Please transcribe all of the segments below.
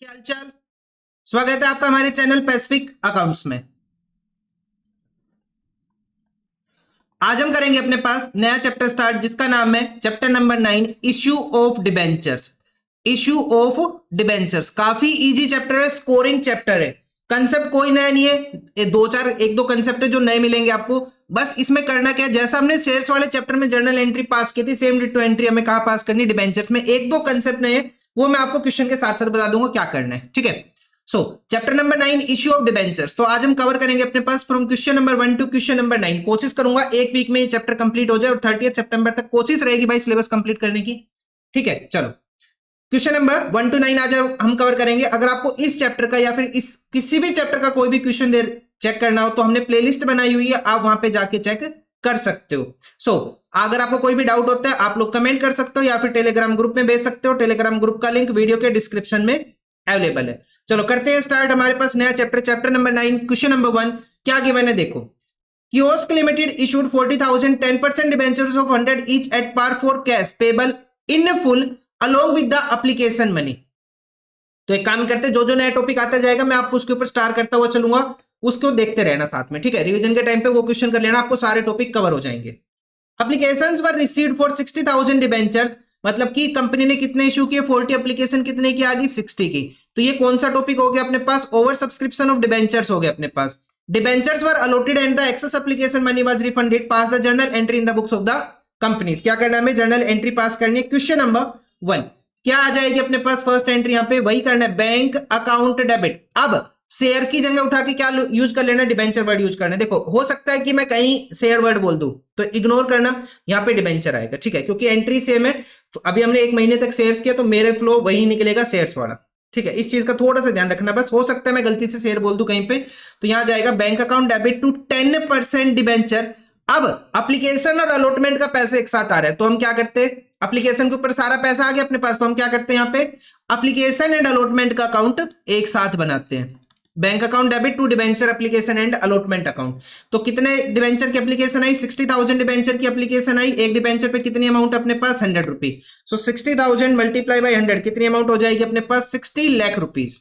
क्या हालचाल। स्वागत है आपका हमारे चैनल पैसिफिक अकाउंट्स में। आज हम करेंगे अपने पास नया चैप्टर स्टार्ट, जिसका नाम है chapter number 9, issue of debentures. Issue of debentures काफी इजी चैप्टर है, स्कोरिंग चैप्टर है। कंसेप्ट कोई नया नहीं है, एक दो कंसेप्ट है जो नए मिलेंगे आपको। बस इसमें करना क्या है, जैसा हमने शेयर्स वाले चैप्टर में जर्नल एंट्री पास की थी, सेम डिटो एंट्री हमें कहां पास करनी, डिबेंचर्स में। एक दो कंसेप्ट नए हैं, वो मैं आपको क्वेश्चन के साथ साथ बता दूंगा क्या करना है, ठीक है। Chapter number 9, issue of debentures. तो आज हम कवर करेंगे अपने पास from question number 1 to question number 9। कोशिश करूंगा एक वीक में ये चैप्टर कंप्लीट हो जाए और 30 सितंबर तक कोशिश रहेगी भाई सिलेबस कंप्लीट करने की, ठीक है। चलो क्वेश्चन नंबर 1 टू 9 आज हम कवर करेंगे। अगर आपको इस चैप्टर का या फिर इस किसी भी चैप्टर का कोई भी क्वेश्चन चेक करना हो तो हमने प्लेलिस्ट बनाई हुई है, आप वहां पे जाके चेक कर सकते हो। अगर आपको कोई भी डाउट होता है आप लोग कमेंट कर सकते हो या फिर टेलीग्राम ग्रुप में भेज सकते हो। टेलीग्राम ग्रुप का लिंक वीडियो के डिस्क्रिप्शन में अवेलेबल है। चलो करते हैं स्टार्ट। हमारे पास नया chapter, chapter number 9, question number 1। क्या गिवन है देखो। Kiosk limited issued 40,000 10% debentures of 100 each at par for cash payable in full along with the application money. तो एक काम करते हैं, जो जो नया टॉपिक आता जाएगा मैं आपको उसके ऊपर स्टार करता हुआ चलूंगा, उसको देखते रहना साथ में, ठीक है। रिवीजन के टाइम पे वो क्वेश्चन कर लेना, आपको सारे टॉपिक कवर हो जाएंगे। Applications were received for 60,000 debentures, मतलब कि कंपनी ने कितने इशू किए, 40 एप्लीकेशन कितने की आ गई, 60 की। तो ये कौन सा टॉपिक हो गया अपने पास, ओवर सब्सक्रिप्शन ऑफ डिबेंचर्स हो गया अपने पास। Debentures were allotted and the excess application money was refunded, pass the journal entry in the books of the companies. क्या करना है हमें, जर्नल एंट्री पास करनी है। क्वेश्चन नंबर 1 क्या आ जाएगी अपने पास, फर्स्ट एंट्री यहाँ पे वही करना है, बैंक अकाउंट डेबिट। अब शेयर की जगह उठा के क्या यूज कर लेना, डिबेंचर वर्ड यूज करना है। देखो हो सकता है कि मैं कहीं शेयर वर्ड बोल दूं तो इग्नोर करना, यहाँ पे डिबेंचर आएगा, ठीक है, क्योंकि एंट्री सेम है। अभी हमने 1 महीने तक शेयर्स किया तो मेरे फ्लो वही निकलेगा शेयर्स वाला, ठीक है। इस चीज का थोड़ा सा ध्यान रखना, बस हो सकता है मैं गलती से शेयर बोल दूं कहीं पे, तो यहां जाएगा bank account debit to 10% debenture. अब एप्लीकेशन और अलॉटमेंट का पैसा एक साथ आ रहा है तो हम क्या करते हैं, एप्लीकेशन के ऊपर सारा पैसा आ गया अपने पास, तो हम क्या करते हैं यहाँ पे एप्लीकेशन एंड अलॉटमेंट का अकाउंट एक साथ बनाते हैं। Bank account debit to debenture application and allotment account. तो कितने डिबेंचर की एप्लीकेशन आई, 60,000 डिबेंचर की एप्लीकेशन आई। एक डिबेंचर पे कितनी अमाउंट अपने पास, 100 रुपीज। सो 60,000 मल्टीप्लाई बाई 100 कितनी अमाउंट हो जाएगी अपने पास, 60 लाख रुपीज।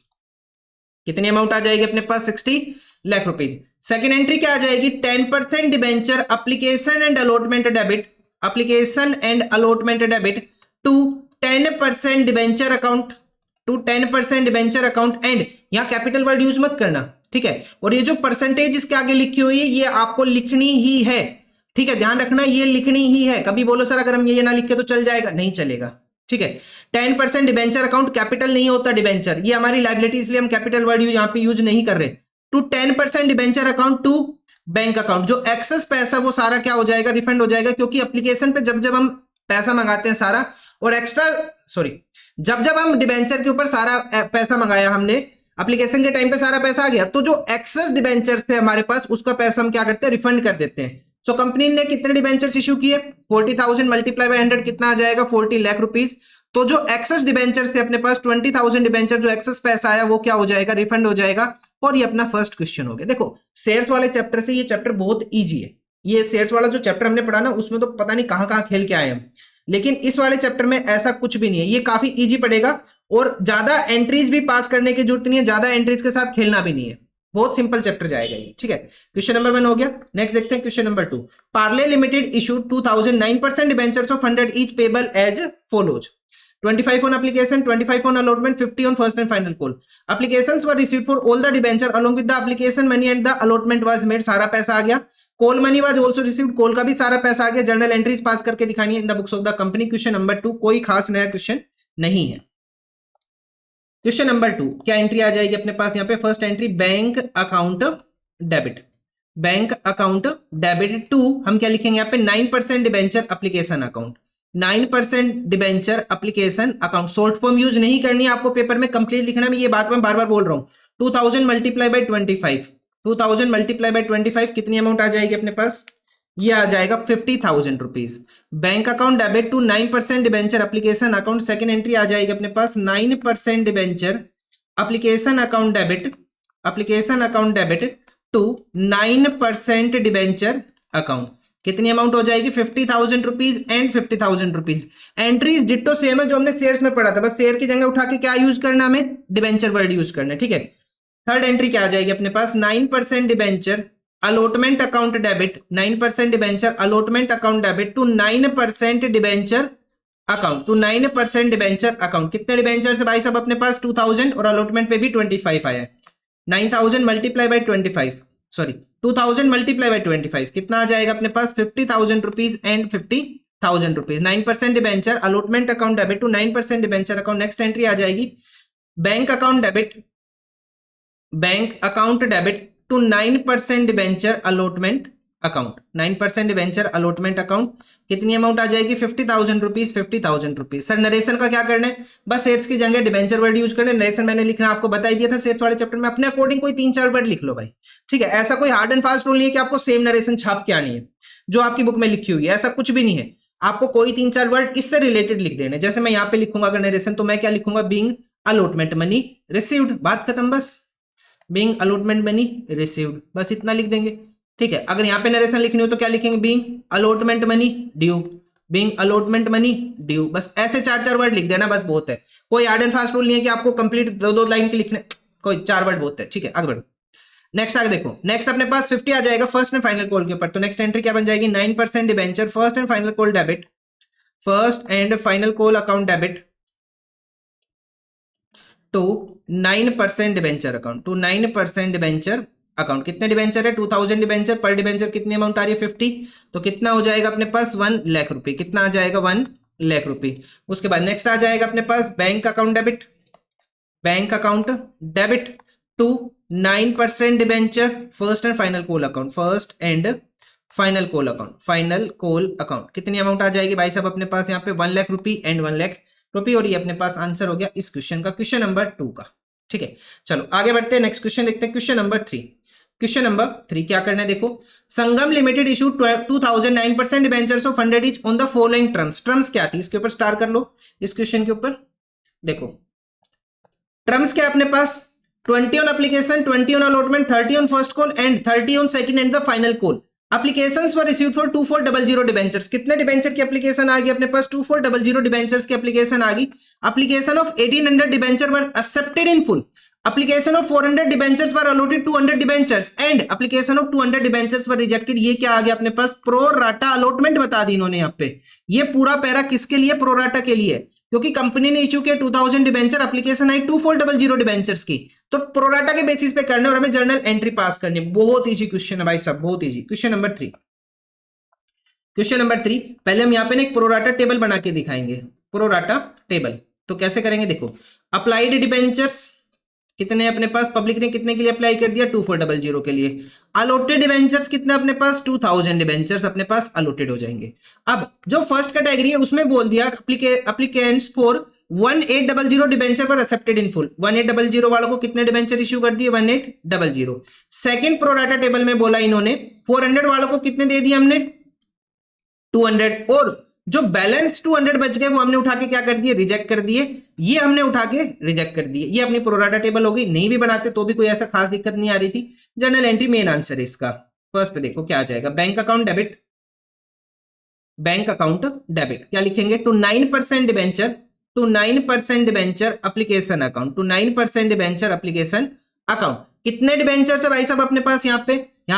कितनी अमाउंट आ जाएगी अपने पास, 60 लाख रुपीज। सेकेंड एंट्री क्या आ जाएगी, 10% debenture application and allotment debit, application and allotment debit to 10% debenture account, to 10% debenture account. And यहां कैपिटल वर्ड यूज मत करना, ठीक है। और ये जो परसेंटेज इसके आगे लिखी हुई है ये आपको लिखनी ही है, ठीक है, ध्यान रखना ये लिखनी ही है। कभी बोलो सर अगर हम ये ना लिखे तो चल जाएगा, नहीं चलेगा, ठीक है। 10% डिबेंचर अकाउंट, कैपिटल नहीं होता डिबेंचर, ये हमारी लायबिलिटी, इसलिए हम कैपिटल वर्ड यहाँ पे यूज नहीं कर रहे। To 10% debenture account to bank account, जो एक्सेस पैसा वो सारा क्या हो जाएगा, रिफंड हो जाएगा, क्योंकि एप्लीकेशन पे जब जब हम पैसा मंगाते हैं सारा, और एक्स्ट्रा जब जब हम डिबेंचर के ऊपर सारा पैसा मंगाया हमने, एप्लीकेशन के टाइम पे सारा पैसा आ गया, तो जो एक्सेस डिबेंचर्स थे हमारे पास उसका पैसा हम क्या करते हैं, रिफंड कर देते हैं। सो कंपनी ने कितने डिबेंचर्स इशू किए, 40,000 मल्टीप्लाई बाय 100 कितना आ जाएगा, 40 लाख रुपीज। तो जो एक्सेस डिबेंचर्स थे अपने पास 20,000 डिबेंचर, जो एक्सेस पैसा आया वो क्या हो जाएगा, रिफंड हो जाएगा। और ये अपना फर्स्ट क्वेश्चन हो गया। देखो शेयर्स वाले चैप्टर से ये चैप्टर बहुत ईजी है। ये शेयर्स वाला जो चैप्टर हमने पढ़ा ना उसमें तो पता नहीं कहां कहां खेल के आए हम, लेकिन इस वाले चैप्टर में ऐसा कुछ भी नहीं है, ये काफी इजी पड़ेगा और ज्यादा एंट्रीज भी पास करने की जरूरत नहीं है, ज्यादा एंट्रीज के साथ खेलना भी नहीं है, बहुत सिंपल चैप्टर जाएगा ये, ठीक है। क्वेश्चन नंबर 1 हो गया। नेक्स्ट देखते हैं question number 2। Parle limited issued 2009% debentures of 100 each payable as follows, 25 on application, 25 on allotment, 50 on first and final call. Applications were received for all the debenture along with the application money and the allotment was made. सारा पैसा आ गया। Call money was also received, call का भी सारा पैसा आ गया। Journal entries pass करके दिखानी है इन the books of the company. Question number 2 कोई खास नया क्वेश्चन नहीं है। क्वेश्चन नंबर 2 क्या एंट्री आ जाएगी अपने पास यहाँ पे, first entry bank account debit, bank account debit to हम क्या लिखेंगे यहाँ पे, 9% debenture application account, 9% debenture application account. Short form use नहीं करनी है आपको, पेपर में कंप्लीट लिखना है, ये बात मैं बार बार बोल रहा हूं। 2000 मल्टीप्लाई बाय 25, 2000 मल्टीप्लाई बाय 25 कितनी अमाउंट आ जाएगी अपने पास, ये आ जाएगा 50,000 rupees. Bank account debit to 9% debenture application account, second entry आ जाएगी अपने पास 9% debenture application account debit, application account debit to 9% debenture account. कितनी अमाउंट हो जाएगी 50,000 rupees and 50,000 rupees. Entries ditto same है जो हमने शेयर्स में पढ़ा था, बस शेयर की जगह उठा के क्या यूज करना, हमें डिबेंचर वर्ड यूज करना है, ठीक है। थर्ड एंट्री क्या आ जाएगी अपने पास 9% debenture allotment account debit, 9% debenture allotment account debit to 9% debenture account, to 9% debenture account. कितने डिबेंचर है भाई साहब अपने पास 2000 और अलॉटमेंट पे भी 25 आया है। 9000 multiply by 25, sorry 2000 multiply by 25 कितना आ जाएगा अपने पास 50,000 rupees and 50,000 rupees. 9% debenture allotment account debit to 9% debenture account. Next entry आ जाएगी bank account debit, bank account debit to 9% debenture allotment account, 9% debenture allotment account. कितनी अमाउंट आ जाएगी 50,000 रुपीज, 50,000 रुपीज। सर नरेशन का क्या करना है, बस शेयर्स की जगह डिबेंचर वर्ड यूज करना है। नरेशन मैंने लिखना आपको बता ही दिया था शेयर्स वाले चैप्टर में, अपने अकॉर्डिंग कोई 3-4 वर्ड लिख लो भाई, ठीक है। ऐसा कोई हार्ड एंड फास्ट रूल नहीं है कि आपको सेम नरेशन छाप के आनी है जो आपकी बुक में लिखी हुई है, ऐसा कुछ भी नहीं है। आपको कोई 3-4 वर्ड इससे रिलेटेड लिख देने। जैसे मैं यहाँ पे लिखूंगा अगर नरेशन, तो मैं क्या लिखूंगा, बीइंग अलॉटमेंट मनी रिसीव्ड, बात खत्म बस। बीइंग अलॉटमेंट मनी रिसीव्ड, बस इतना लिख देंगे, ठीक है। अगर यहाँ पे नरेशन लिखनी हो तो क्या लिखेंगे, being allotment money due, being allotment money due, बस ऐसे 4-4 वर्ड लिख देना, बस बहुत है। कोई हार्ड एंड फास्ट रूल नहीं है कि आपको कंप्लीट 2-2 लाइन के लिखने, कोई 4 वर्ड बहुत है, ठीक है। आगे बढ़ो, नेक्स्ट आगे देखो। नेक्स्ट अपने पास 50 आ जाएगा फर्स्ट एंड फाइनल कॉल के ऊपर। तो नेक्स्ट एंट्री क्या बन जाएगी 9% debenture first and final call debit, first and final call account debit to 9% debenture account, to 9% debenture account. कितने डिबेंचर है 2000 डिबेंचर, पर डिबेंचर कितनी अमाउंट आ रही है 50, तो कितना हो जाएगा अपने पास 1 लाख रुपए, कितना आ जाएगा 1 लाख रुपए। उसके बाद नेक्स्ट आ जाएगा अपने पास bank account debit, bank account debit to 9% debenture first and final call account, first and final call account, final call account. कितनी अमाउंट आ जाएगी भाई साहब अपने पास यहाँ पे 1 लाख रुपए एंड 1 लाख रुपए। और ये अपने पास आंसर हो गया इस क्वेश्चन का, क्वेश्चन नंबर 2 का, ठीक है। चलो आगे बढ़ते हैं, नेक्स्ट क्वेश्चन देखते हैं, क्वेश्चन नंबर 3। क्वेश्चन नंबर 3 क्या करना है देखो, Sangam limited issue 2009% debentures of 100 each on the following terms. Terms क्या थी, इसके ऊपर स्टार कर लो, इस क्वेश्चन के ऊपर देखो। टर्म्स क्या अपने पास 20 on application, 20 on allotment, 30 on first call and 30 on second and the final call. Applications were received for 2400 debentures. कितने डिबेंचर की एप्लीकेशन आ गई अपने पास 2400 डिबेंचर्स की एप्लीकेशन आ गई। Application of 1800 debenture were accepted in full. Application of 400 debentures were allotted 200 debentures and application of 200 debentures were rejected. ये क्या आ गया अपने पास, प्रो राटा अलॉटमेंट बता दी इन्होंने यहाँ पे। ये पूरा पैरा किसके लिए, प्रो राटा के लिए, क्योंकि कंपनी ने इश्यू किया 2000 डिबेंचर, एप्लीकेशन आई 2400 डिबेंचर्स की, तो प्रोराटा के बेसिस पे करना और हमें जर्नल एंट्री पास करनी। बहुत इजी क्वेश्चन है भाई साहब, बहुत easy. Question number 3, question number 3, पहले हम यहाँ पे एक प्रोराटा टेबल बना के दिखाएंगे, प्रोराटा टेबल। तो कैसे करेंगे देखो, अप्लाइड डिबेंचर्स कितने अपने पास, पब्लिक ने कितने के लिए अप्लाई कर दिया 2400 के लिए। अलॉटेड डिबेंचर्स कितने अपने पास 2000 डिबेंचर्स अपने पास अलॉटेड हो जाएंगे। अब जो फर्स्ट कैटेगरी है उसमें बोल दिया एप्लीकेंट्स फॉर 1800 डिबेंचर पर एक्सेप्टेड इन फुल। 1800 वालों को कितने डिबेंचर इश्यू कर दिए 1800। सेकंड प्रोराटा टेबल में बोला इन्होंने 400 वालों को कितने दे दिए हमने 200, और जो बैलेंस 200 बच गए वो हमने उठा के क्या कर दिए, रिजेक्ट कर दिए। ये हमने उठा के रिजेक्ट कर दिए। ये अपनी प्रोराटा टेबल हो गई। नहीं भी बनाते तो भी कोई ऐसा खास दिक्कत नहीं आ रही थी। जर्नल एंट्री मेन आंसर है इसका। फर्स्ट देखो क्या आ जाएगा, bank account debit, bank account debit क्या लिखेंगे to 9% debenture, to 9% debenture application account, to 9% debenture application account. कितने डिबेंचर है भाई साहब अपने पास यहाँ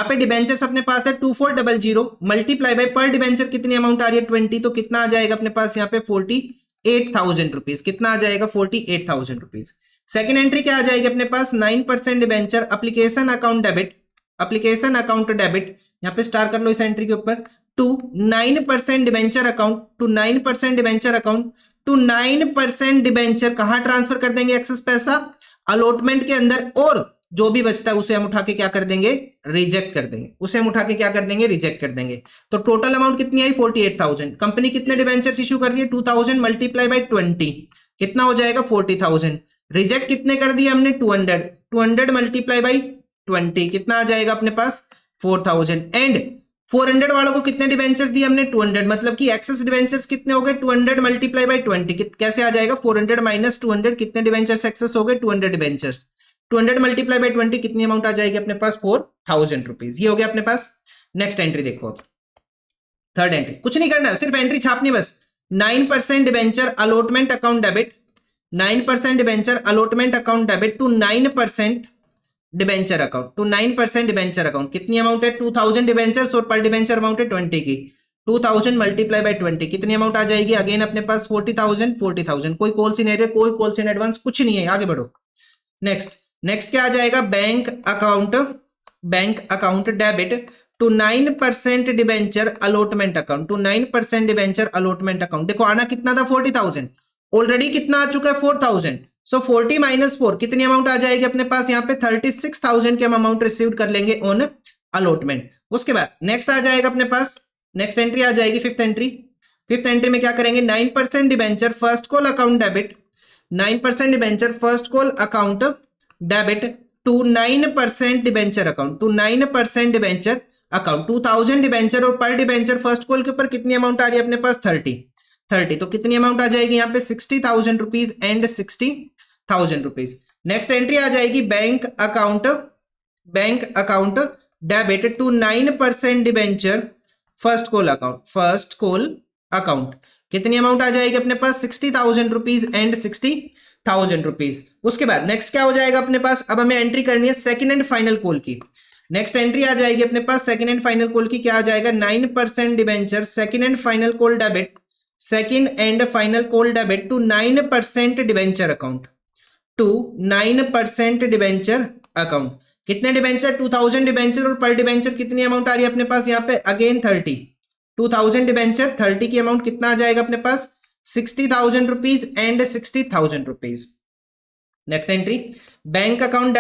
पे डिबेंचर्स अपने पास है 2400 मल्टीप्लाई बाय पर डिबेंचर कितनी अमाउंट आ रही है 20, तो कितना आ जाएगा अपने पास यहाँ पे 48,000 रुपीज। कितना आ जाएगा 48,000 रुपीज। सेकेंड एंट्री क्या आ जाएगी अपने पास 9% debenture application account debit, application account debit, यहाँ पे स्टार कर लो इस एंट्री के ऊपर, to 9% debenture account, to 9% debenture account, to 9% debenture कहां ट्रांसफर कर देंगे एक्सेस पैसा, अलॉटमेंट के अंदर, और जो भी बचता है उसे हम उठा के क्या कर देंगे, रिजेक्ट कर देंगे। उसे हम उठा के क्या कर देंगे, रिजेक्ट कर देंगे। तो टोटल अमाउंट कितनी आई 48,000। कंपनी कितने डिबेंचर्स इश्यू कर रही है 2000 मल्टीप्लाई बाय 20 कितना हो जाएगा 40,000। रिजेक्ट कितने कर दिए हमने 200, 200 मल्टीप्लाई बाय 20 कितना आ जाएगा अपने पास 4,000। एंड 400 वालों को कितने डिबेंचर्स दिए हमने 200, मतलब कि एक्सेस डिबेंचर्स कितने हो गए 200 मल्टीप्लाई बाय 20 कैसे आ जाएगा 400 माइनस 200 कितने डिबेंचर्स एक्सेस हो गए 200 डिबेंचर्स। 200 मल्टीप्लाई बाय 20 कितनी अमाउंट आ जाएगी अपने पास 4,000 रुपीज। ये हो गया अपने पास। नेक्स्ट एंट्री देखो, थर्ड एंट्री कुछ नहीं करना, सिर्फ एंट्री छापनी बस। 9% debenture allotment account debit, 9% debenture allotment account debit to 9% debenture account, to 9% debenture account. कितनी अमाउंट है? 2000 डिबेंचर और पर डिबेंचर अमाउंट है 20 की। 2000 मल्टीप्लाई बाय 20 कितनी अमाउंट आ जाएगी? अगेन अपने पास 40,000। कोई कॉल्स इन एरियर, कोई कॉल्स इन एडवांस, कुछ नहीं है, आगे बढ़ो। नेक्स्ट क्या आ जाएगा? Bank account debit to 9% debenture allotment account, to 9% debenture allotment account. देखो आना कितना था? 40,000, ऑलरेडी कितना आ चुका है? 4,000। सो 40 माइनस 4 कितनी अमाउंट आ जाएगी अपने पास? यहाँ पे 36,000 के हम अमाउंट रिसीव कर लेंगे ऑन अलॉटमेंट। उसके बाद नेक्स्ट आ जाएगा अपने पास, नेक्स्ट एंट्री आ जाएगी फिफ्थ एंट्री में क्या करेंगे? 9% debenture first call account debit, 9% debenture first call account debit to 9% debenture account, to 9% debenture account. 2000 debenture और पर डिबेंचर फर्स्ट कॉल के ऊपर कितनी अमाउंट आ रही है अपने पास? 30। तो कितनी अमाउंट आ जाएगी यहाँ पे? 60,000 rupees and 60,000 rupees. Next entry आ जाएगी bank account debit to 9% debenture first call account. कितनी अमाउंट आ जाएगी अपने पास? 60,000 रुपीज एंड 60,000 रुपीज। उसके बाद नेक्स्ट क्या हो जाएगा अपने पास? अब हमें एंट्री करनी है सेकंड एंड फाइनल कॉल की। नेक्स्ट एंट्री आ जाएगी अपने पास सेकंड एंड फाइनल कॉल की। क्या आ जाएगा? 9% debenture second and final call debit, second and final call debit to 9% debenture account, to 9% debenture account. कितने डिबेंचर? 2000 डिबेंचर और पर डिबेंचर कितनी अमाउंट आ रही है अपने पास यहाँ पे? अगेन 30। 2000 डिबेंचर 30 की अमाउंट कितना आ जाएगा अपने पास? 60,000 rupees and 60,000 rupees. Next entry bank account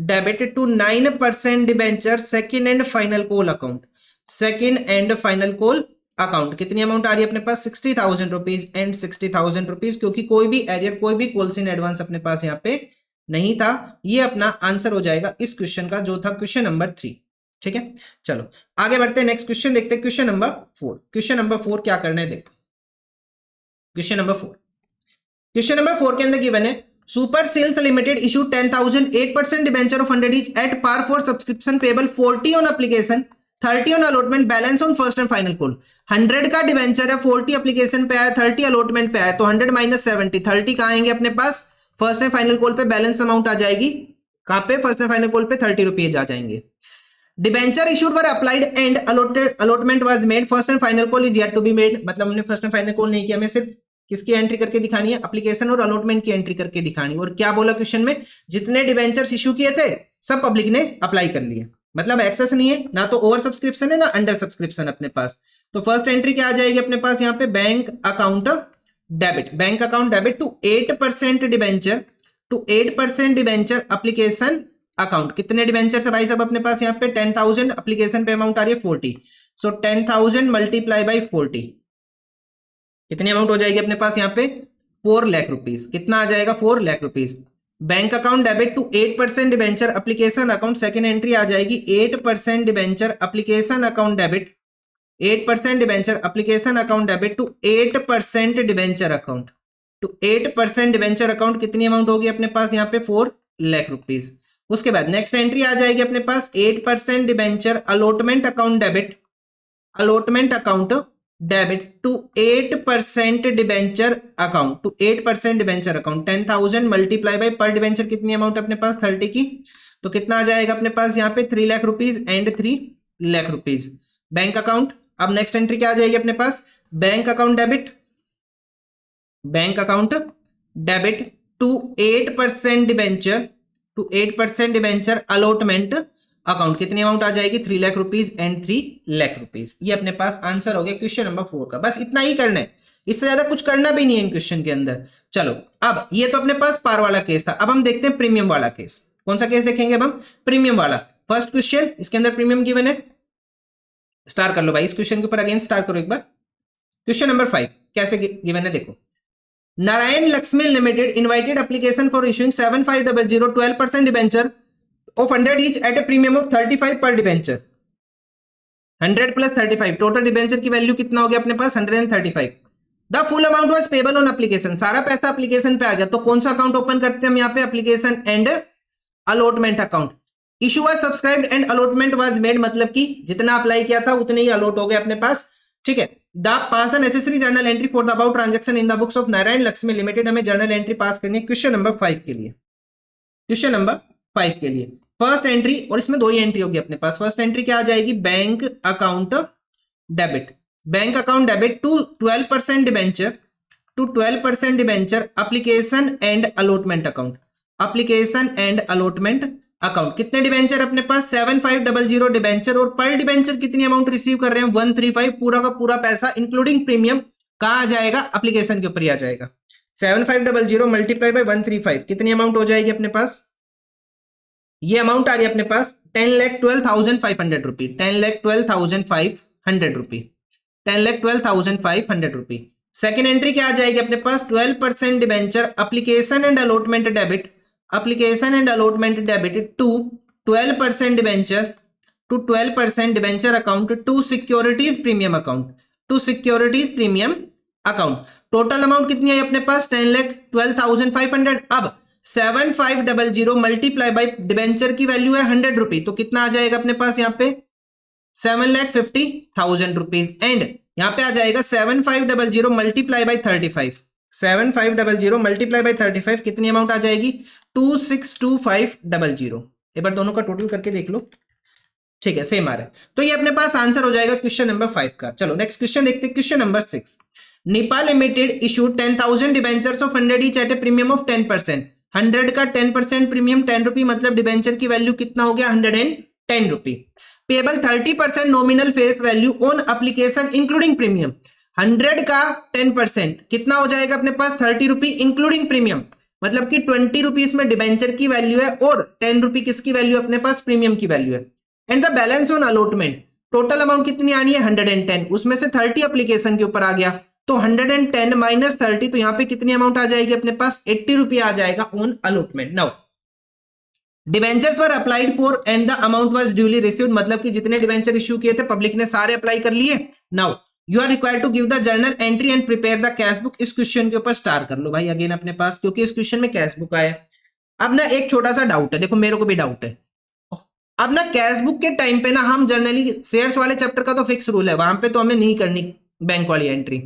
debit to 9% debenture second and final call account, second and final call account. कितनी अमाउंट आ रही है अपने पास? 60,000 रुपीज एंड 60,000 रुपीज, क्योंकि कोई भी एरियर, कोई भी कॉल्स इन एडवांस अपने पास यहाँ पे नहीं था। ये अपना आंसर हो जाएगा इस क्वेश्चन का, जो था क्वेश्चन नंबर 3। ठीक है, चलो आगे बढ़ते हैं, नेक्स्ट क्वेश्चन देखते हैं, क्वेश्चन नंबर 4। क्वेश्चन नंबर 4 क्या करना है देखो। क्वेश्चन नंबर 4 के अंदर गिवन है super sales limited issue 10,000 8% debenture of 100 each at par for subscription payable 40 on application 30 on allotment balance on first and final call. 100 का डिबेंचर है, 40 एप्लीकेशन पे आया, 30 अलॉटमेंट पे आया, तो 100 माइनस 70, 30 कहाँ आएंगे अपने पास? फर्स्ट एंड फाइनल कॉल पे बैलेंस अमाउंट आ जाएगी कहाँ पे? फर्स्ट एंड फाइनल कॉल पे 30 रुपीज आ जाएंगे। Debenture issued were applied and allotment was made, first and final call is yet to be made. मतलब हमने फर्स्ट एंड फाइनल कॉल नहीं किया, हमें सिर्फ किसकी एंट्री करके दिखानी है? एप्लीकेशन और अलॉटमेंट की एंट्री करके दिखानी है। और क्या बोला क्वेश्चन में? जितने डिबेंचर्स इशू किए थे सब पब्लिक ने अप्लाई कर लिए, मतलब एक्सेस नहीं है, ना तो ओवर सब्सक्रिप्शन है ना अंडर सब्सक्रिप्शन अपने पास। तो फर्स्ट एंट्री क्या आ जाएगी अपने पास यहाँ पे? Bank account debit to 8% debenture, to 8% debenture application account. कितने डिबेंचर है भाई साहब अपने पास यहाँ पे? 10,000, एप्लीकेशन पे अमाउंट आ रही है 40। सो 10,000 मल्टीप्लाई बाई 40 कितनी अमाउंट हो जाएगी अपने पास यहाँ पे? 4 लाख रुपीज। कितना आ जाएगा? 4 lakh rupees. Bank account debit to 8% debenture application account, second entry आ जाएगी 8% debenture application account debit, 8% debenture application account debit to 8% debenture account, to 8% debenture account. कितनी अमाउंट होगी अपने पास यहाँ पे? 4 लाख रुपीज। उसके बाद नेक्स्ट एंट्री आ जाएगी अपने पास 8% debenture allotment account debit, allotment account debit to 8% debenture account, to 8% debenture account. 10,000 multiply by per debenture कितनी अमाउंट अपने पास? 30 की। तो कितना आ जाएगा अपने पास यहाँ पे? 3 lakh rupees and 3 lakh rupees. Bank account, अब नेक्स्ट एंट्री क्या आ जाएगी अपने पास? Bank account debit to 8% debenture, to 8% debenture allotment account. कितनी अमाउंट आ जाएगी? 3 lakh rupees and 3 lakh rupees. ये अपने पास आंसर हो गया क्वेश्चन नंबर 4 का। बस इतना ही करना है, इससे ज्यादा कुछ करना भी नहीं है इन क्वेश्चन के अंदर। चलो अब ये तो अपने पास पार वाला केस था, अब हम देखते हैं प्रीमियम वाला केस। कौन सा केस देखेंगे अब हम? प्रीमियम वाला। फर्स्ट क्वेश्चन, इसके अंदर प्रीमियम गिवन है। स्टार्ट कर लो भाई, इस क्वेश्चन के ऊपर अगेन स्टार्ट करो एक बार। क्वेश्चन नंबर 5 कैसे गिवन है देखो। Narayan Lakshmi limited invited application for issuing 7500 12% debenture of 100 each at a premium of 35 per debenture. 100 plus 35 total debenture की वैल्यू कितना हो गया अपने पास? 135। The full amount was payable on application, सारा पैसा एप्लीकेशन पे आ गया। तो कौन सा अकाउंट ओपन करते हैं हम यहाँ पे? Application and allotment account. Issue was subscribed and allotment was made, मतलब कि जितना अप्लाई किया था उतने ही अलॉट हो गए अपने पास, ठीक है। The pass the necessary journal entry for the about transaction in the books of Narayan Lakshmi limited, हमें जर्नल एंट्री पास करनी है क्वेश्चन नंबर 5 के लिए। क्वेश्चन नंबर 5 के लिए फर्स्ट एंट्री, और इसमें 2 ही एंट्री होगी अपने पास। फर्स्ट एंट्री क्या आ जाएगी, bank account debit, bank account debit to 12% debenture, to 12% debenture application and allotment account, application and allotment account. कितने डिबेंचर अपने पास, 7500 डिबेंचर, और पर डिबेंचर कितनी अमाउंट रिसीव कर रहे हैं, 135, पूरा का पूरा पैसा इंक्लूडिंग प्रीमियम कहां आ जाएगा, एप्लीकेशन के ऊपर ही आ जाएगा। 7500 मल्टीप्लाई बाय 135 कितनी अमाउंट हो जाएगी अपने पास, ये अमाउंट आ रही है अपने पास 10,12,500 रुपी, 10,12,500 रुपी, 10,12,500 रुपी। सेकेंड एंट्री क्या आ जाएगी अपने पास, 12% debenture application and allotment debit, application and allotment debit to 12% debenture, to 12% debenture account to securities premium account, to securities premium account. Total amount कितनी है अपने पास, 10,12,500। अब 7500 मल्टीप्लाई बाई डिबेंचर की वैल्यू है 100 रुपी, तो कितना आ जाएगा अपने पास यहाँ पे 7,50,000 रुपीज, एंड यहाँ पे आ जाएगा 7500 मल्टीप्लाई बाई 35, 7500 मल्टीप्लाई बाई 35 कितनी अमाउंट आ जाएगी 262500। एक बार दोनों का टोटल करके देख लो, ठीक है सेम आ रहा है। तो ये अपने पास आंसर हो जाएगा क्वेश्चन नंबर 5 का। चलो नेक्स्ट क्वेश्चन देखते हैं, question number 6। Nipah limited issued 10,000 debentures of 100 each at a premium of 10%, 100 का 10% प्रीमियम 10 रुपी, मतलब डिबेंचर की वैल्यू कितना हो गया 110 rupee. Payable 30% nominal face value on application including premium, 100 का 10% कितना हो जाएगा अपने पास 30 रुपी इंक्लूडिंग प्रीमियम, मतलब कि 20 रुपीज में डिबेंचर की वैल्यू है और 10 रुपी किसकी वैल्यू अपने पास, प्रीमियम की वैल्यू है। And the balance on allotment, total amount कितनी आनी है 110, उसमें से 30 एप्लीकेशन के ऊपर आ गया, तो 110 माइनस 30, तो यहां पे कितनी अमाउंट आ जाएगी अपने पास 80 रुपये आ जाएगा on allotment. Now debentures were applied for and the amount was duly received, मतलब कि जितने डिबेंचर इश्यू किए थे पब्लिक ने सारे अप्लाई कर लिए। Now you are required to give the journal entry and prepare the cash book. इस क्वेश्चन के ऊपर स्टार कर लो भाई अगेन अपने पास, क्योंकि इस क्वेश्चन में कैश बुक आया। अब ना एक छोटा सा डाउट है, देखो मेरे को भी डाउट है। अब ना कैश बुक के टाइम पे ना हम जनरली शेयर्स वाले चैप्टर का तो फिक्स रूल है, वहां पे तो हमें नहीं करनी बैंक वाली एंट्री।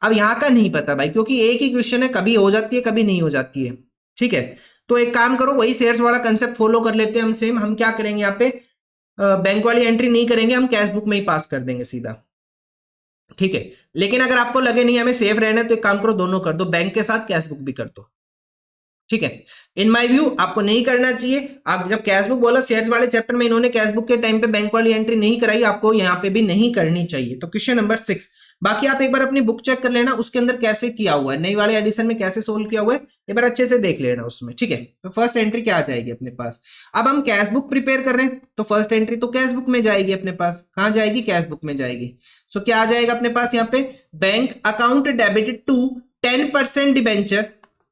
अब यहाँ का नहीं पता भाई, क्योंकि एक ही क्वेश्चन है, कभी हो जाती है कभी नहीं हो जाती है, ठीक है। तो एक काम करो, वही शेयर्स वाला कंसेप्ट फॉलो कर लेते हैं हम सेम। हम क्या करेंगे यहाँ पे बैंक वाली एंट्री नहीं करेंगे, हम कैश बुक में ही पास कर देंगे सीधा, ठीक है। लेकिन अगर आपको लगे नहीं हमें सेफ रहना है तो एक काम करो, दोनों कर दो, बैंक के साथ कैश बुक भी कर दो, ठीक है। इन माय व्यू आपको नहीं करना चाहिए। आप जब कैश बुक बोला शेयर्स वाले चैप्टर में इन्होंने कैश बुक के टाइम पे बैंक वाली एंट्री नहीं कराई, आपको यहाँ पे भी नहीं करनी चाहिए। तो क्वेश्चन नंबर 6, बाकी आप एक बार अपनी बुक चेक कर लेना उसके अंदर कैसे किया हुआ है, नई वाले एडिशन में कैसे सोल्व किया हुआ है, एक बार अच्छे से देख लेना उसमें, ठीक है। तो फर्स्ट एंट्री क्या आ जाएगी अपने पास, अब हम कैश बुक प्रिपेयर कर रहे हैं तो फर्स्ट एंट्री तो कैश बुक में जाएगी अपने पास, कहां जाएगी कैश बुक में जाएगी। सो क्या आ जाएगा अपने पास यहाँ पे, bank account debit to 10% debenture,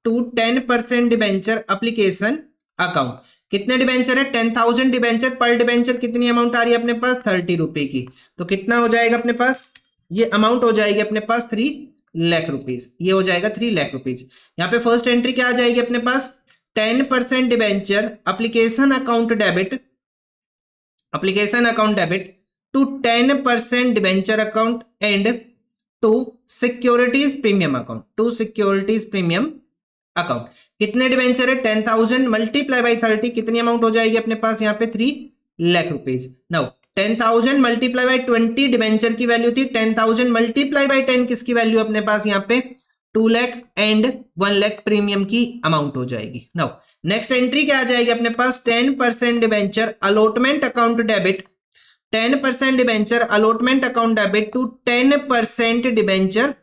to 10% debenture application account. कितने डिबेंचर है 10,000 डिबेंचर, पर डिबेंचर कितनी अमाउंट आ रही है अपने पास 30 रुपए की, तो कितना हो जाएगा अपने पास, ये अमाउंट हो जाएगी अपने पास 3 लाख रुपीज, ये हो जाएगा 3 लाख रुपीज। यहाँ पे फर्स्ट एंट्री क्या आ जाएगी अपने पास 10% debenture application account debit, application account debit to 10% debenture account and to securities premium account, to securities premium account. कितने डिबेंचर है 10,000 मल्टीप्लाई बाई 30, कितनी अमाउंट हो जाएगी अपने पास यहाँ पे 3 lakh rupees. Now 10,000 multiply by 20 debenture की वैल्यू थी, 10,000 मल्टीप्लाई बाई 10 किसकी वैल्यू अपने पास यहाँ पे 2 लाख एंड 1 लाख प्रीमियम की अमाउंट हो जाएगी। नाउ नेक्स्ट एंट्री क्या आ जाएगी अपने पास 10% debenture allotment account debit, 10% debenture allotment account debit to 10% debenture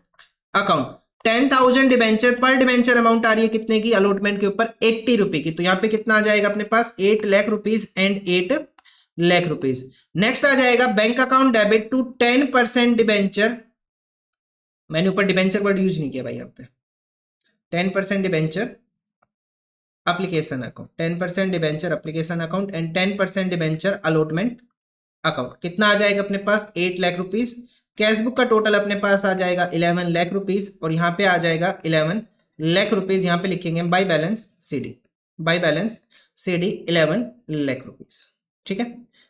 account. 10,000 debenture, per debenture amount आ रही है कितने की अलॉटमेंट के ऊपर 80 रुपए की, तो यहाँ पे कितना आ जाएगा अपने पास 8 lakh rupees and 8 lakh rupees. Next आ जाएगा bank account debit to 10% debenture, मैंने ऊपर डिबेंचर वर्ड यूज नहीं किया भाई यहाँ पे, 10% debenture application account, 10% debenture application account and 10% debenture allotment account. कितना आ जाएगा अपने पास 8 लाख रुपीज। कैश बुक का टोटल अपने पास आ जाएगा 11 लाख रुपीज और यहाँ पे आ जाएगा 11 लाख रुपीज, यहाँ पे लिखेंगे by balance CD, by balance CD 11 lakh rupees, ठीक है,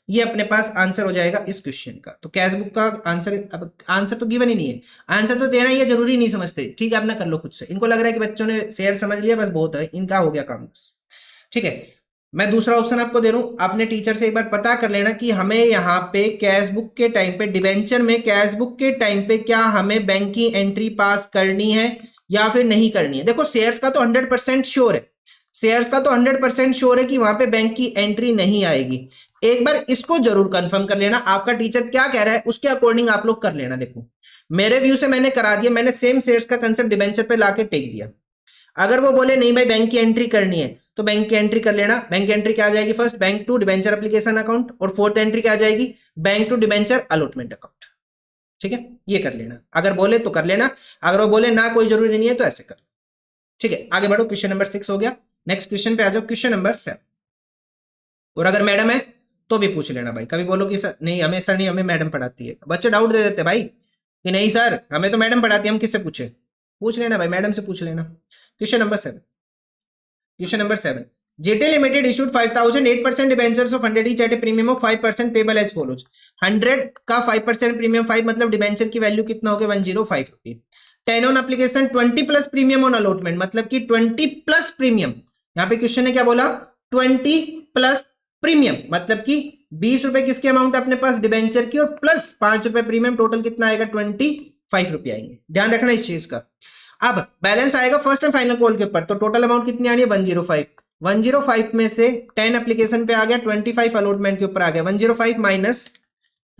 ये अपने पास आंसर हो जाएगा इस क्वेश्चन का। तो कैश बुक का आंसर, अब आंसर तो गिवन ही नहीं है, आंसर तो देना ही है, जरूरी नहीं समझते, ठीक है, अपना कर लो खुद से। इनको लग रहा है कि बच्चों ने शेयर समझ लिया बस बहुत है, इनका हो गया काम बस। ठीक है, मैं दूसरा ऑप्शन आपको दे रहा हूं, अपने टीचर से एक बार पता कर लेना कि हमें यहाँ पे कैश बुक के टाइम पे, डिबेंचर में कैश बुक के टाइम पे क्या हमें बैंक की एंट्री पास करनी है या फिर नहीं करनी है। देखो शेयर्स का तो 100% श्योर है, शेयर्स का तो 100% श्योर है कि वहां पे बैंक की एंट्री नहीं आएगी। एक बार इसको जरूर कंफर्म कर लेना, आपका टीचर क्या कह रहा है उसके अकॉर्डिंग आप लोग कर लेना। देखो मेरे व्यू से मैंने करा दिया, मैंने सेम शेयर्स का कंसेप्ट डिबेंचर पे लाके टेक दिया। अगर वो बोले नहीं भाई बैंक की एंट्री करनी है तो बैंक की एंट्री कर लेना। बैंक की एंट्री क्या आ जाएगी, first bank to debenture application account, और फोर्थ एंट्री क्या आ जाएगी, bank to debenture allotment account. ठीक है, ये कर लेना, अगर बोले तो कर लेना, अगर वो बोले ना कोई जरूरी नहीं है तो ऐसे कर। ठीक है, आगे बढ़ो, क्वेश्चन नंबर 6 हो गया। नेक्स्ट क्वेश्चन पे आ जाओ, क्वेश्चन नंबर 7। और अगर मैडम है तो भी पूछ लेना भाई, कभी बोलो कि सर नहीं हमें, सर नहीं हमें मैडम पढ़ाती है, बच्चे डाउट दे देते भाई कि नहीं सर हमें तो मैडम पढ़ाती है, हम किससे पूछे, पूछ लेना भाई, मैडम से पूछ लेना। Question number 7, question number 7, JT Limited issued 5,000 8% debentures of 100 each at a premium of 5% payable as follows। 100 का 5% प्रीमियम 5 मतलब डिबेंचर की वैल्यू कितना हो गया 105 rupees. 10 on application 20 plus premium on allotment, मतलब कि 20 प्लस प्रीमियम, यहाँ पे क्वेश्चन ने क्या बोला 20 प्लस प्रीमियम, मतलब कि 20 रुपए किसकी अमाउंट अपने पास डिबेंचर की, और प्लस 5 रुपए प्रीमियम, टोटल कितना आएगा 25 रुपए आएंगे, ध्यान रखना इस चीज का। अब बैलेंस आएगा फर्स्ट एंड फाइनल कॉल के ऊपर, तो टोटल अमाउंट कितनी आ रही है 105। 105 में से 10 एप्लीकेशन पे आ गया, 25 अलॉटमेंट के ऊपर आ गया, 105 माइनस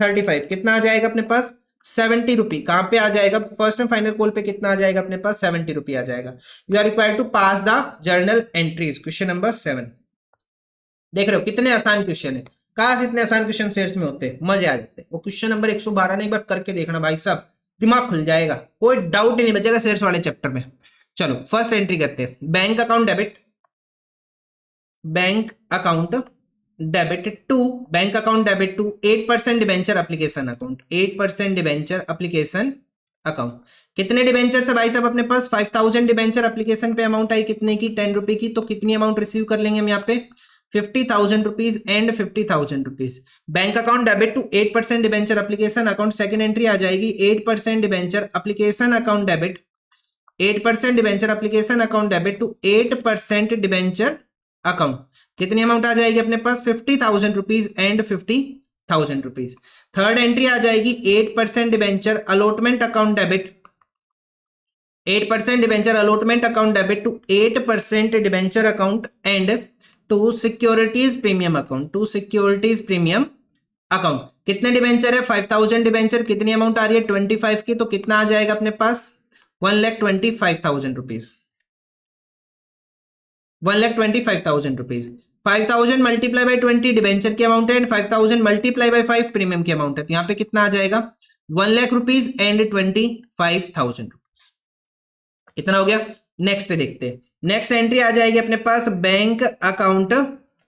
35 कितना आ जाएगा अपने पास 70 रुपी। कहां पे आ जाएगा, फर्स्ट एंड फाइनल कॉल पे कितना आ जाएगा अपने पास 70 रुपी आ जाएगा। You are required to pass the journal entries. Question number 7 देख रहे हो कितने आसान क्वेश्चन है, काश इतने आसान क्वेश्चन शेयर्स में होते, मजे आ जाते। वो क्वेश्चन नंबर 112 ने एक बार करके देखना भाई साहब, दिमाग खुल जाएगा, कोई डाउट ही नहीं बचेगा शेयर्स वाले चैप्टर में। चलो फर्स्ट एंट्री करते हैं, bank account debit, bank account debit to, bank account debit to 8% debenture application account, 8% debenture application account. कितने डिबेंचर है भाई साहब अपने पास 5000 डिबेंचर एप्लीकेशन पे अमाउंट आई कितने की 10 रुपए की, तो कितनी अमाउंट रिसीव कर लेंगे हम यहाँ पे 50,000 rupees and 50,000 rupees. Bank account debit to 8% debenture application account, second entry आ जाएगी 8% debenture application account debit, 8% debenture application account debit to 8% debenture account. कितनी अमाउंट आ जाएगी अपने पास 50,000 rupees and 50,000 rupees. Third entry आ जाएगी 8% debenture allotment account debit, 8% debenture allotment account debit to 8% debenture account and to securities premium account, to securities premium account. कितने debenture है 5000 debenture, कितनी अमाउंट आ रही है 25 की, तो कितना आ जाएगा अपने पास 1,25,000 rupees, 1,25,000 rupees. 5,000 multiply by 20 debenture की अमाउंट है एंड 5,000 मल्टीप्लाई बाई 5 प्रीमियम की अमाउंट है, तो यहाँ पे कितना आ जाएगा 1 लाख रुपीज एंड 25,000 रुपीज। इतना हो गया। नेक्स्ट देखते हैं, नेक्स्ट एंट्री आ जाएगी अपने पास bank account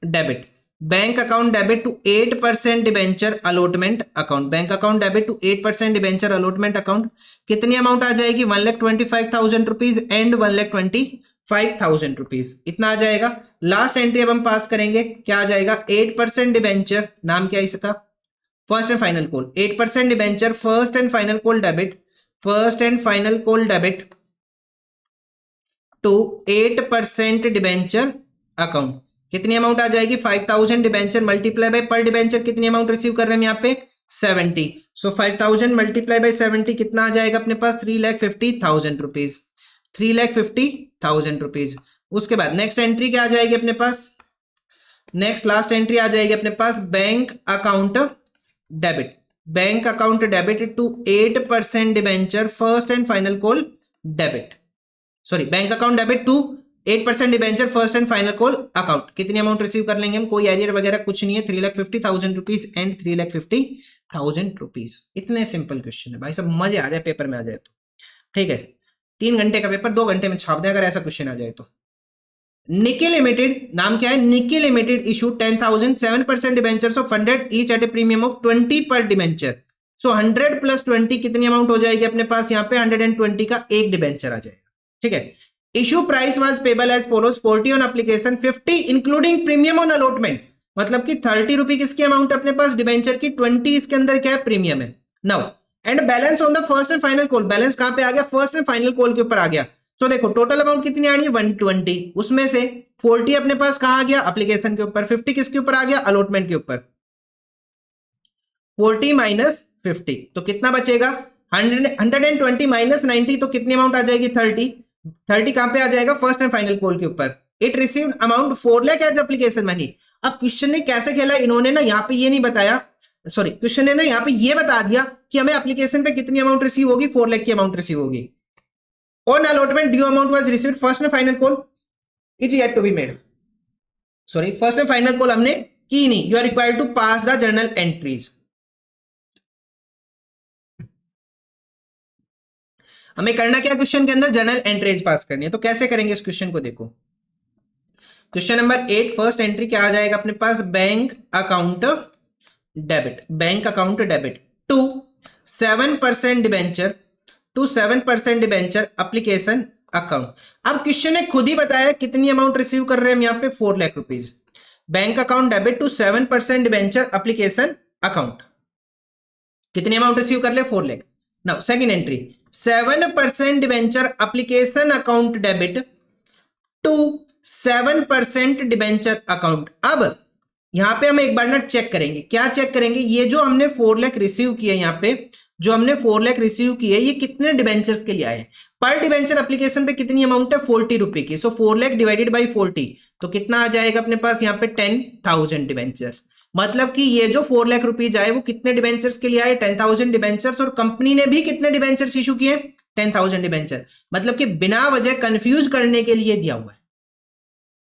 debit, bank account debit to 8% debenture allotment account, bank account debit to 8% debenture allotment account. कितनी अमाउंट आ जाएगी 1,25,000 रुपीज एंड 1,25,000 रुपीज, इतना आ जाएगा। लास्ट एंट्री अब हम पास करेंगे, क्या आ जाएगा 8% डिबेंचर, नाम क्या है इसका first and final call, 8% debenture first and final call debit, first and final call debit to 8% debenture account. कितनी अमाउंट आ जाएगी 5,000 debenture multiply by per debenture कितनी अमाउंट रिसीव कर रहे हैं यहाँ पे 70, सो 5,000 मल्टीप्लाई बाय 70 कितना आ जाएगा अपने पास 3,50,000 रुपीज, 3,50,000 रुपीज। उसके बाद नेक्स्ट एंट्री क्या आ जाएगी अपने पास, नेक्स्ट लास्ट एंट्री आ जाएगी अपने पास bank account debit, bank account debit to 8% debenture first and final call debit, sorry bank account debit to 8% debenture first and final call account. कितनी अमाउंट रिसीव कर लेंगे हम, कोई एरियर वगैरह कुछ नहीं है, 3,50,000 रुपीज एंड 3,50,000 रुपीज। इतने सिंपल क्वेश्चन है भाई सब, मजे आ जाए पेपर में आ जाए तो। ठीक है, 3 घंटे का पेपर 2 घंटे में छाप दें अगर ऐसा क्वेश्चन आ जाए तो। निकी लिमिटेड, नाम क्या है Niki limited, issue 10,000 7% debentures of 100 each at a premium of 20 per debenture. So 100 plus 20 कितनी अमाउंट हो जाएगी अपने पास यहाँ पे 120 का एक डिबेंचर आ जाएगा। ठीक है, issue price was payable as follows 40 on application, 50 including premium on allotment. मतलब कि 30 रुपी किसकी अमाउंट है अपने पास डिबेंचर की, 20 इसके अंदर क्या है प्रीमियम है। Now and balance on the first and final call, balance कहां पे आ गया, फर्स्ट एंड फाइनल कॉल के ऊपर आ गया। तो देखो टोटल अमाउंट कितनी आ रही है 120, उसमें से 40 अपने पास कहां आ गया एप्लीकेशन के ऊपर, 50 किसके ऊपर आ गया अलॉटमेंट के ऊपर, 40 माइनस 50 तो कितना बचेगा 120 माइनस 90 तो कितनी अमाउंट आ जाएगी 30 कहां पे आ जाएगा फर्स्ट एंड फाइनल कॉल के ऊपर। It received amount 4 lakh as application money. अब क्वेश्चन ने कैसे खेला, इन्होंने ना यहाँ पे ये नहीं बताया, सॉरी क्वेश्चन ने ना यहाँ पे ये बता दिया कि हमें एप्लीकेशन पे कितनी अमाउंट रिसीव होगी, 4 लाख की अमाउंट रिसीव होगी। On allotment due amount was received first and final call is yet to be made, sorry first and final call हमने की नहीं, you are required to pass the journal entries. हमें करना क्या question के अंदर, journal entries pass करनी है। तो कैसे करेंगे इस क्वेश्चन को, देखो क्वेश्चन नंबर 8 फर्स्ट एंट्री क्या आ जाएगा अपने पास, bank account debit, bank account debit to 7% debenture, to 7% debenture application account. अब क्वेश्चन ने खुद ही बताया कितनी अमाउंट रिसीव कर रहे हैं हम यहाँ पे 4 lakh rupees, bank account debit to 7% debenture application account, कितनी अमाउंट रिसीव कर ले 4 lakh. Now second entry 7% debenture application account debit to 7% debenture account. अब यहां पे हम एक बार ना चेक करेंगे, क्या चेक करेंगे, ये जो हमने 4 लाख रिसीव किए, यहाँ पे जो हमने 4 लाख रिसीव किए ये कितने डिबेंचर्स के लिए आए, पर डिबेंचर एप्लीकेशन पे कितनी अमाउंट है 40 रुपए की, सो 4 लाख डिवाइडेड बाई 40 तो कितना आ जाएगा अपने पास यहाँ पे 10,000 डिबेंचर्स। मतलब कि ये जो 4 लाख रुपीज आए वो कितने डिबेंचर्स के लिए आए 10,000 डिबेंचर्स, और कंपनी ने भी कितने डिबेंचर्स इशू किए 10,000 डिबेंचर। मतलब कि बिना वजह कंफ्यूज करने के लिए दिया हुआ है,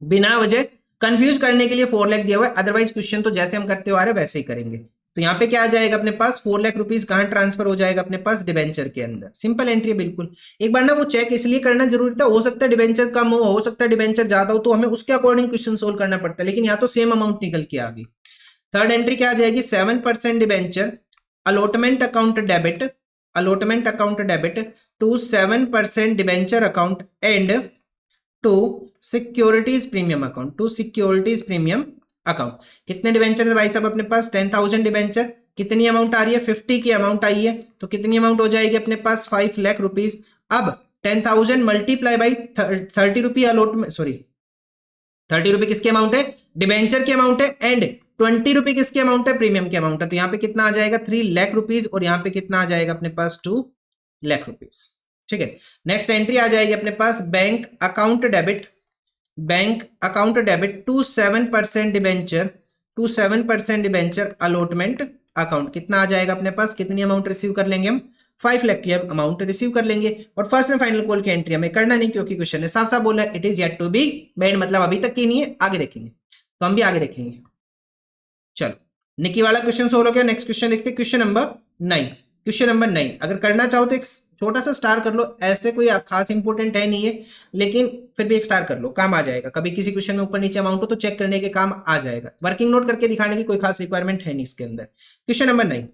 बिना वजह कंफ्यूज करने के लिए 4 लाख दिया हुआ है, अदरवाइज क्वेश्चन तो जैसे हम करते आ रहे हैं वैसे ही करेंगे। तो यहाँ पे क्या आ जाएगा अपने पास 4 लाख रुपीज कहां ट्रांसफर हो जाएगा अपने पास डिबेंचर के अंदर, सिंपल एंट्री है बिल्कुल। एक बार ना वो चेक इसलिए करना जरूरी था, हो सकता है डिबेंचर कम हो सकता है डिबेंचर ज्यादा हो, तो हमें उसके अकॉर्डिंग क्वेश्चन सोल्व करना पड़ता है, लेकिन यहाँ तो सेम अमाउंट निकल के आ गई। थर्ड एंट्री क्या आ जाएगी 7% debenture allotment account debit, allotment account debit to 7% debenture account and to securities premium account, to securities premium account. कितने डिबेंचर है भाई साहब अपने पास 10,000 डिबेंचर, कितनी अमाउंट आ रही है 50 की अमाउंट आई है, तो कितनी अमाउंट हो जाएगी अपने पास 5 लाख रुपीज। अब 10,000 multiply by 30 rupee allotment, sorry 30 रुपए किसकी अमाउंट है डिबेंचर की अमाउंट है, एंड 20 रुपए किसकी अमाउंट है प्रीमियम की अमाउंट है, तो यहाँ पे कितना आ जाएगा 3 लाख रुपीज, और यहाँ पे कितना आ जाएगा अपने पास 2 लाख रुपीज। ठीक है, नेक्स्ट एंट्री आ जाएगी अपने पास bank account debit, bank account debit to 7% debenture, to 7% debenture allotment account. कितना आ जाएगा अपने पास, कितनी अमाउंट रिसीव कर लेंगे हम 5 लाख की अमाउंट रिसीव कर लेंगे। और फर्स्ट एंड फाइनल कॉल की एंट्री हमें करना नहीं, क्योंकि क्वेश्चन ने साफ साफ बोला it is yet to be made, मतलब अभी तक की नहीं है, आगे देखेंगे, तो हम भी आगे देखेंगे। चलो निकी वाला क्वेश्चन सोल्व हो गया, नेक्स्ट क्वेश्चन देखते हैं क्वेश्चन नंबर 9। क्वेश्चन नंबर 9 अगर करना चाहो तो एक छोटा सा स्टार कर लो, ऐसे कोई खास इंपोर्टेंट है नहीं है, लेकिन फिर भी एक स्टार कर लो, काम आ जाएगा। कभी किसी क्वेश्चन में ऊपर नीचे अमाउंट हो तो चेक करने के काम आ जाएगा, वर्किंग नोट करके दिखाने की कोई खास रिक्वायरमेंट है नहीं इसके अंदर। Question number 9,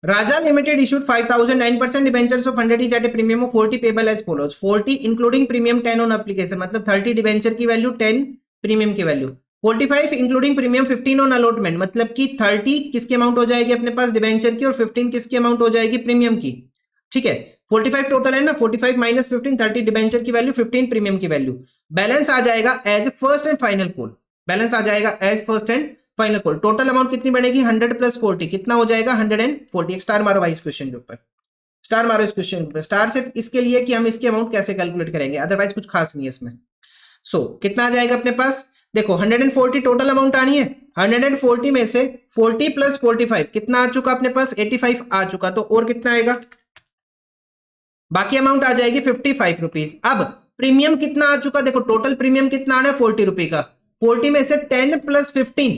Raja Limited issued 5,009% debentures of 100 each at a premium of 40 payable as follows. 40 including premium 10 on application, मतलब 30 डिबेंचर की वैल्यू 10 प्रीमियम की value, 45 including premium 15 on allotment, मतलब कि 30 किसकी अमाउंट हो जाएगी अपने पास डिबेंचर की, और 15 किसकी अमाउंट हो जाएगी प्रीमियम की। ठीक है, 45 टोटल है ना, 45 माइनस 15, 30 डिबेंचर की वैल्यू 15 प्रीमियम की वैल्यू। बैलेंस आ जाएगा as first and final call, balance आ जाएगा as first and final call. Total amount कितनी बनेगी 100 प्लस 40, कितना हो जाएगा 140। एक स्टार मारो भाई इस क्वेश्चन के ऊपर, स्टार मारो इस क्वेश्चन के ऊपर। स्टार सिर्फ इसके लिए कि हम इसकी अमाउंट कैसे कैलकुलेट करेंगे, अदरवाइज कुछ खास नहीं है इसमें। सो कितना आ जाएगा अपने पास, देखो 140 टोटल अमाउंट आनी है, 140 में से 40 प्लस 45 कितना आ चुका अपने पास 85 आ चुका, तो और कितना आएगा, बाकी अमाउंट आ जाएगी 55 रुपीज। अब प्रीमियम कितना आ चुका, देखो टोटल प्रीमियम कितना आना है 40 रुपए का, 40 में से 10 प्लस 15,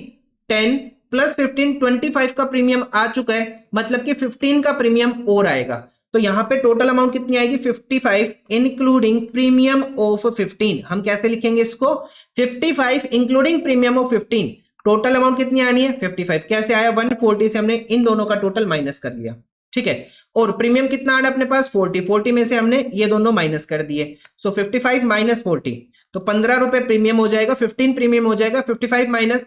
10 प्लस 15 25 का प्रीमियम आ चुका है, मतलब कि 15 का प्रीमियम और आएगा। तो यहां पे टोटल अमाउंट कितनी आएगी 55 इंक्लूडिंग प्रीमियम ऑफ 15। हम कैसे लिखेंगे इसको 55 including premium of 15, total amount कितनी आनी है 55। कैसे आया 140 से हमने इन दोनों का टोटल माइनस कर लिया, ठीक है। और प्रीमियम कितना आना अपने पास 40 में से हमने ये दोनों माइनस कर दिए, सो 55 माइनस 40 तो 15 रुपए प्रीमियम हो जाएगा, 15 प्रीमियम हो जाएगा, 55 माइनस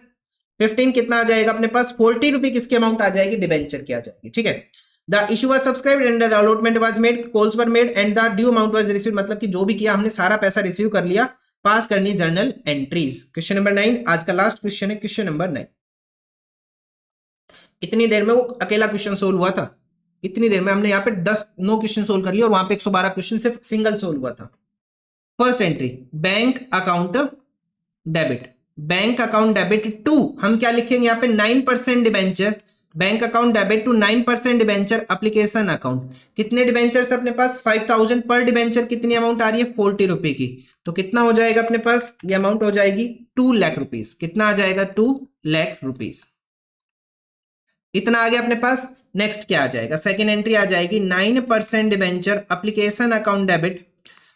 15 कितना आ जाएगा अपने पास 40 रुपए किसकी अमाउंट आ जाएगी, डिबेंचर की आ जाएगी, ठीक है। The issue was subscribed and the allotment was made, calls were made and the due amount was received, मतलब कि जो भी किया हमने सारा पैसा रिसीव कर लिया, पास करनी जर्नल एंट्रीज। क्वेश्चन नंबर 9 आज का लास्ट क्वेश्चन है, क्वेश्चन नंबर 9। इतनी देर में वो अकेला क्वेश्चन सोल्व हुआ था, इतनी देर में हमने यहाँ पे 9 क्वेश्चन सोल्व कर लिए और वहां पे 112 क्वेश्चन सिर्फ सिंगल सोल्व हुआ था। First entry bank account debit, bank account debit to हम क्या लिखेंगे यहाँ पे 9% debenture, bank account debit to 9% debenture application account. कितने डिबेंचर्स अपने पास 5000 पर डिबेंचर, कितनी अमाउंट आ रही है 40 रुपए की, तो कितना हो जाएगा अपने पास, ये अमाउंट हो जाएगी 2 लाख रुपीज। कितना आ जाएगा 2 लाख रुपीज, इतना आ गया अपने पास। नेक्स्ट क्या आ जाएगा, सेकेंड एंट्री आ जाएगी 9% debenture application account debit,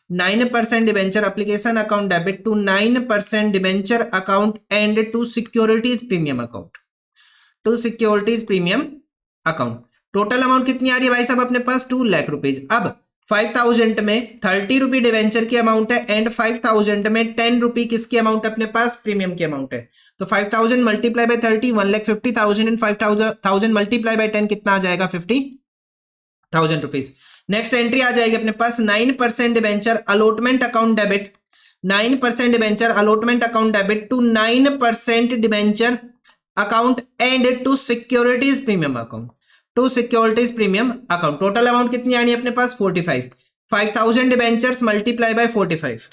9% debenture application account debit to 9% debenture account and to securities premium account, to securities premium account. Total amount कितनी आ रही है भाई साहब अपने पास 2 लाख रुपीज। अब 5000 में 30 रुपी डिवेंचर की अमाउंट है एंड 5000 में 10 रुपी किसकी अमाउंट अपने पास, प्रीमियम की अमाउंट है। तो 5000 multiply by 30 1,50,000 and 5000 multiply by 10 कितना आ जाएगा 50,000 रुपीज। नेक्स्ट एंट्री आ जाएगी अपने पास 9% debenture allotment account debit, 9% debenture allotment account debit to 9% debenture account and to securities premium account, to securities premium account. Total amount कितनी आनी है अपने पास 45, 5000 डिवेंचर्स मल्टीप्लाई बाय 45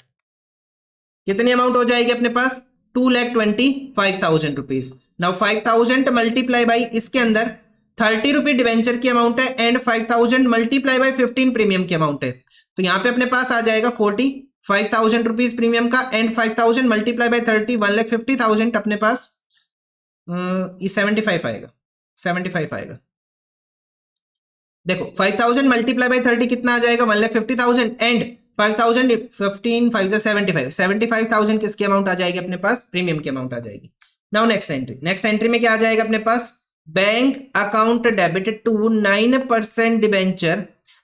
कितनी अमाउंट हो जाएगी अपने पास 2,25,000 रुपीज। नाउ 5000 मल्टीप्लाई बाई इसके अंदर 30 रुपी डिवेंचर की अमाउंट है एंड 5000 मल्टीप्लाई बाई 15 प्रीमियम की अमाउंट है, तो यहां पे अपने पास आ जाएगा 45,000 रुपीज प्रीमियम का एंड 5000 मल्टीप्लाई बाई 30 1,50,000 अपने पास ये 75 आएगा, 75 आएगा। देखो 5000 मल्टीप्लाई बाई 30 कितना आ जाएगा 1,50,000 एंड 5000 15 5 75 75,000 किसकी अमाउंट आ जाएगी अपने पास, प्रीमियम की अमाउंट आ जाएगी। Now next entry, next entry में क्या आ जाएगा अपने पास, bank account debit to 9% debenture,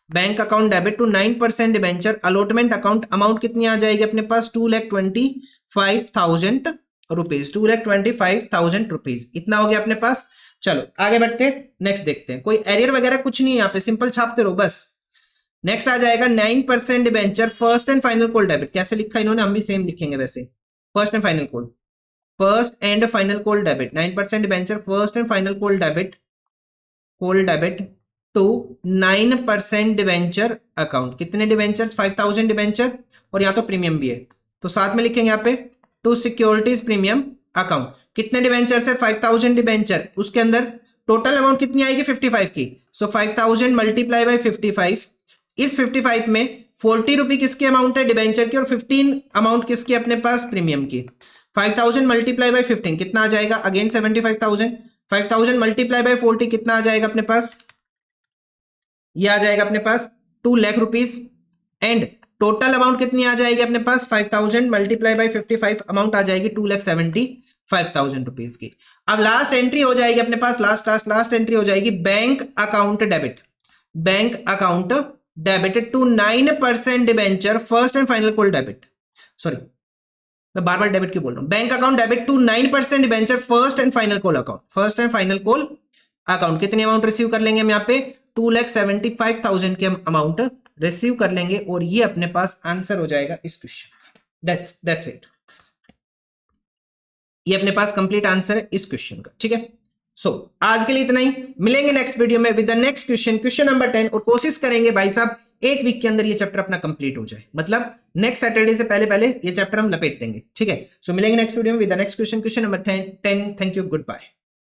bank account debit to 9% debenture allotment account, amount कितनी आ जाएगी अपने पास 2,25,000 रुपीज, 2,25,000 रुपीज, इतना हो गया अपने पास। चलो आगे बढ़ते हैं, नेक्स्ट देखते हैं, कोई एरर वगैरह कुछ नहीं है यहाँ पे, सिंपल छापते रहो बस। नेक्स्ट आ जाएगा 9% debenture first and final call debit, कैसे लिखा इन्होंने, हम भी सेम लिखेंगे वैसे, first and final call, first and final call debit 9% debenture first and final call debit to 9% debenture account. कितने डिबेंचर्स 5000 डिबेंचर और यहाँ तो प्रीमियम भी है, तो साथ में लिखेंगे यहाँ पे टू सिक्योरिटीज प्रीमियम अकाउंट। कितने डिबेंचर है 5000 डिबेंचर, उसके अंदर टोटल अमाउंट कितनी आएगी 55 की, सो 5000 मल्टीप्लाई बाई 55, इस 55 में 40 रुपी किसकी अमाउंट है डिबेंचर की और 15 अमाउंट किसकी अपने पास प्रीमियम की। 5000 मल्टीप्लाई बाई 15 कितना आ जाएगा, अगेन 75,000, 5000 मल्टीप्लाई बाई 40 कितना आ जाएगा अपने पास, ये आ जाएगा अपने पास 2 lakh rupees and total amount कितनी आ जाएगी अपने पास 5000 मल्टीप्लाई बाई 55 अमाउंट आ जाएगी 2,75,000 रुपीज की। अब लास्ट एंट्री हो जाएगी अपने पास, लास्ट एंट्री हो जाएगी bank account debit, bank account debit to 9% debenture first and final call debit, sorry मैं बार बार डेबिट क्यों बोल रहा हूं, bank account debit to 9% debenture first and final call account, first and final call account. कितनी अमाउंट रिसीव कर लेंगे हम यहाँ पे 2,75,000 की हम अमाउंट रिसीव कर लेंगे और ये अपने पास आंसर हो जाएगा इस क्वेश्चन। दैट्स इट, ये अपने पास कंप्लीट आंसर है इस क्वेश्चन का, ठीक है। सो आज के लिए इतना ही, मिलेंगे नेक्स्ट वीडियो में with the next question, question number 10, और कोशिश करेंगे भाई साहब एक वीक के अंदर ये चैप्टर अपना कंप्लीट हो जाए, मतलब नेक्स्ट सैटरडे से पहले ये चैप्टर हम लपेट देंगे, ठीक है। सो मिलेंगे नेक्स्ट वीडियो में with the next question, question number 10। Thank you, good bye.